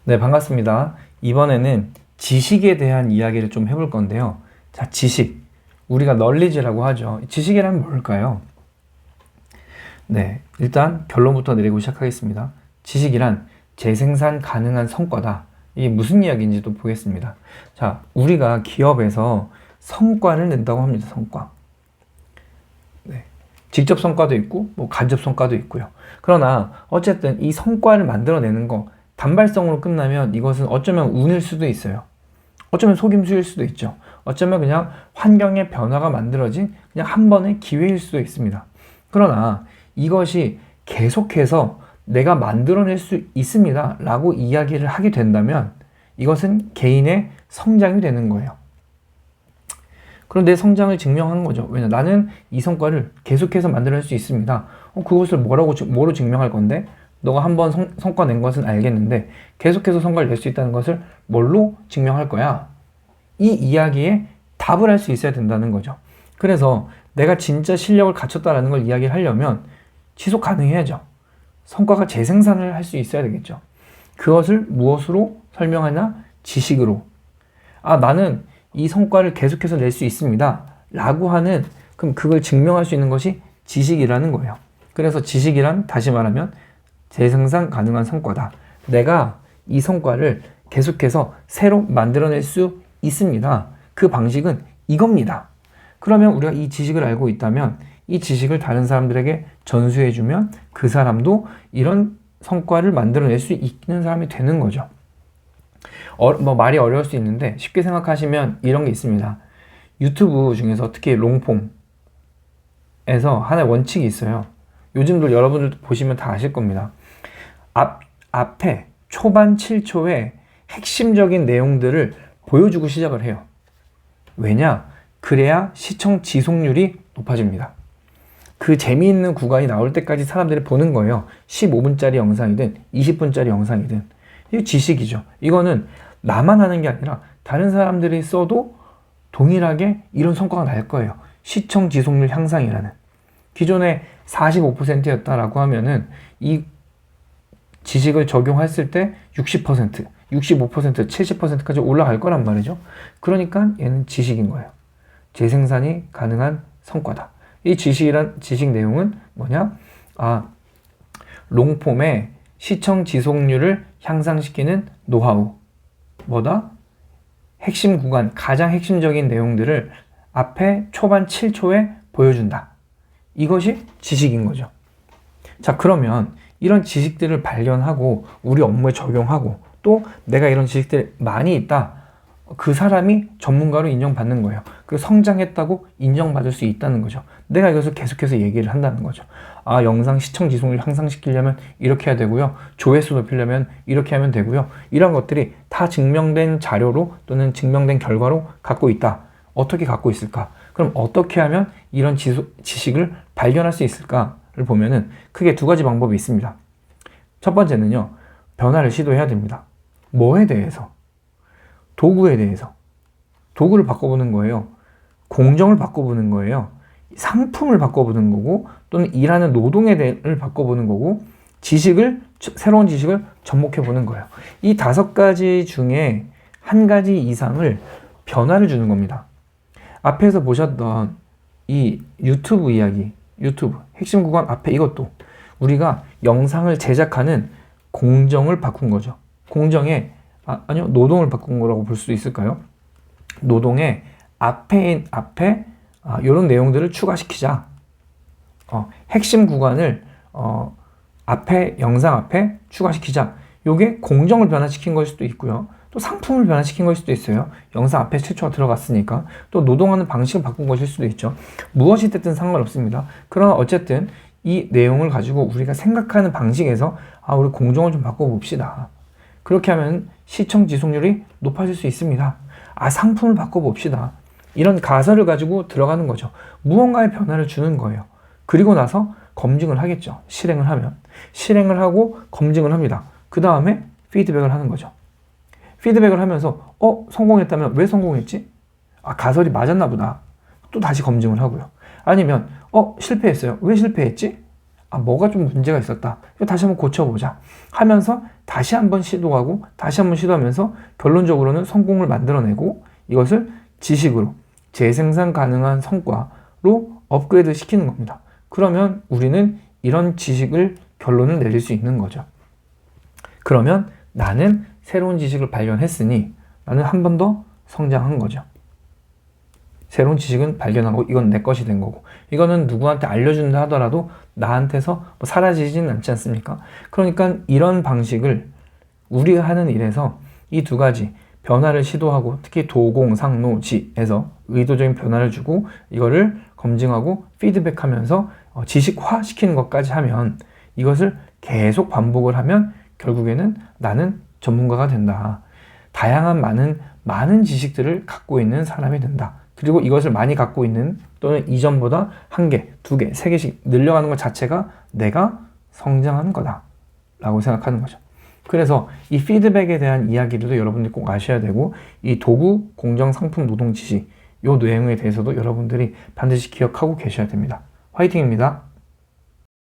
네, 반갑습니다. 이번에는 지식에 대한 이야기를 좀 해볼 건데요. 자, 지식. 우리가 널리지라고 하죠. 지식이란 뭘까요? 네, 일단 결론부터 내리고 시작하겠습니다. 지식이란 재생산 가능한 성과다. 이게 무슨 이야기인지도 보겠습니다. 자, 우리가 기업에서 성과를 낸다고 합니다. 성과. 네, 직접 성과도 있고, 간접 성과도 있고요. 그러나 어쨌든 이 성과를 만들어내는 거, 단발성으로 끝나면 이것은 어쩌면 운일 수도 있어요. 어쩌면 속임수일 수도 있죠. 어쩌면 그냥 환경의 변화가 만들어진 그냥 한 번의 기회일 수도 있습니다. 그러나 이것이 계속해서 내가 만들어낼 수 있습니다 라고 이야기를 하게 된다면 이것은 개인의 성장이 되는 거예요. 그런데 성장을 증명한 거죠. 왜냐, 나는 이 성과를 계속해서 만들어낼 수 있습니다. 그것을 뭐로 증명할 건데? 너가 한번 성과 낸 것은 알겠는데 계속해서 성과를 낼 수 있다는 것을 뭘로 증명할 거야? 이 이야기에 답을 할 수 있어야 된다는 거죠. 그래서 내가 진짜 실력을 갖췄다라는 걸 이야기를 하려면 지속 가능해야죠. 성과가 재생산을 할 수 있어야 되겠죠. 그것을 무엇으로 설명하냐? 지식으로. 나는 이 성과를 계속해서 낼 수 있습니다 라고 하는, 그럼 그걸 증명할 수 있는 것이 지식이라는 거예요. 그래서 지식이란 다시 말하면 재생산 가능한 성과다. 내가 이 성과를 계속해서 새로 만들어낼 수 있습니다. 그 방식은 이겁니다. 그러면 우리가 이 지식을 알고 있다면 이 지식을 다른 사람들에게 전수해주면 그 사람도 이런 성과를 만들어낼 수 있는 사람이 되는 거죠. 말이 어려울 수 있는데 쉽게 생각하시면 이런 게 있습니다. 유튜브 중에서 특히 롱폼에서 하나의 원칙이 있어요. 요즘도 여러분들도 보시면 다 아실 겁니다. 앞에 초반 7초에 핵심적인 내용들을 보여주고 시작을 해요. 왜냐? 그래야 시청 지속률이 높아집니다. 그 재미있는 구간이 나올 때까지 사람들이 보는 거예요. 15분짜리 영상이든 20분짜리 영상이든. 이게 지식이죠. 이거는 나만 하는 게 아니라 다른 사람들이 써도 동일하게 이런 성과가 날 거예요. 시청 지속률 향상이라는. 기존에 45%였다라고 하면은 이 지식을 적용했을 때 60%, 65%, 70%까지 올라갈 거란 말이죠. 그러니까 얘는 지식인 거예요. 재생산이 가능한 성과다. 이 지식 내용은 뭐냐? 롱폼의 시청 지속률을 향상시키는 노하우. 뭐다? 핵심 구간, 가장 핵심적인 내용들을 앞에 초반 7초에 보여준다. 이것이 지식인 거죠. 자, 그러면 이런 지식들을 발견하고 우리 업무에 적용하고 또 내가 이런 지식들이 많이 있다. 그 사람이 전문가로 인정받는 거예요. 그리고 성장했다고 인정받을 수 있다는 거죠. 내가 이것을 계속해서 얘기를 한다는 거죠. 영상 시청 지속률 향상시키려면 이렇게 해야 되고요. 조회수 높이려면 이렇게 하면 되고요. 이런 것들이 다 증명된 자료로 또는 증명된 결과로 갖고 있다. 어떻게 갖고 있을까? 그럼 어떻게 하면 이런 지식을 발견할 수 있을까를 보면은 크게 두 가지 방법이 있습니다. 첫 번째는요, 변화를 시도해야 됩니다. 뭐에 대해서? 도구에 대해서. 도구를 바꿔보는 거예요. 공정을 바꿔보는 거예요. 상품을 바꿔보는 거고, 또는 일하는 노동에 대해를 바꿔보는 거고, 새로운 지식을 접목해보는 거예요. 이 5가지 중에 한 가지 이상을 변화를 주는 겁니다. 앞에서 보셨던 이 유튜브 이야기, 유튜브 핵심 구간 앞에 이것도 우리가 영상을 제작하는 공정을 바꾼 거죠. 공정에 아니요, 노동을 바꾼 거라고 볼 수 있을까요? 노동에 앞에 이런 내용들을 추가시키자. 핵심 구간을 영상 앞에 추가시키자. 요게 공정을 변화시킨 걸 수도 있고요. 또 상품을 변화시킨 걸 수도 있어요. 영상 앞에 최초가 들어갔으니까. 또 노동하는 방식을 바꾼 것일 수도 있죠. 무엇이 됐든 상관없습니다. 그러나 어쨌든 이 내용을 가지고 우리가 생각하는 방식에서 우리 공정을 좀 바꿔봅시다. 그렇게 하면 시청 지속률이 높아질 수 있습니다. 상품을 바꿔봅시다. 이런 가설을 가지고 들어가는 거죠. 무언가의 변화를 주는 거예요. 그리고 나서 검증을 하겠죠. 실행을 하면. 실행을 하고 검증을 합니다. 그 다음에 피드백을 하는 거죠. 피드백을 하면서 성공했다면 왜 성공했지? 가설이 맞았나 보다. 또 다시 검증을 하고요. 아니면 실패했어요. 왜 실패했지? 아, 뭐가 좀 문제가 있었다. 이거 다시 한번 고쳐보자 하면서 다시 한번 시도하고 다시 한번 시도하면서 결론적으로는 성공을 만들어내고 이것을 지식으로 재생산 가능한 성과로 업그레이드 시키는 겁니다. 그러면 우리는 이런 지식을 결론을 내릴 수 있는 거죠. 그러면 나는 새로운 지식을 발견했으니 나는 한 번 더 성장한 거죠. 새로운 지식은 발견하고 이건 내 것이 된 거고 이거는 누구한테 알려준다 하더라도 나한테서 뭐 사라지진 않지 않습니까? 그러니까 이런 방식을 우리가 하는 일에서 이 두 가지 변화를 시도하고 특히 도공상노지에서 의도적인 변화를 주고 이거를 검증하고 피드백하면서 지식화 시키는 것까지 하면 이것을 계속 반복을 하면 결국에는 나는 전문가가 된다. 다양한 많은 지식들을 갖고 있는 사람이 된다. 그리고 이것을 많이 갖고 있는 또는 이전보다 1개, 2개, 3개씩 늘려가는 것 자체가 내가 성장하는 거다 라고 생각하는 거죠. 그래서 이 피드백에 대한 이야기들도 여러분들이 꼭 아셔야 되고 이 도구, 공정, 상품, 노동, 지식 이 내용에 대해서도 여러분들이 반드시 기억하고 계셔야 됩니다. 화이팅입니다.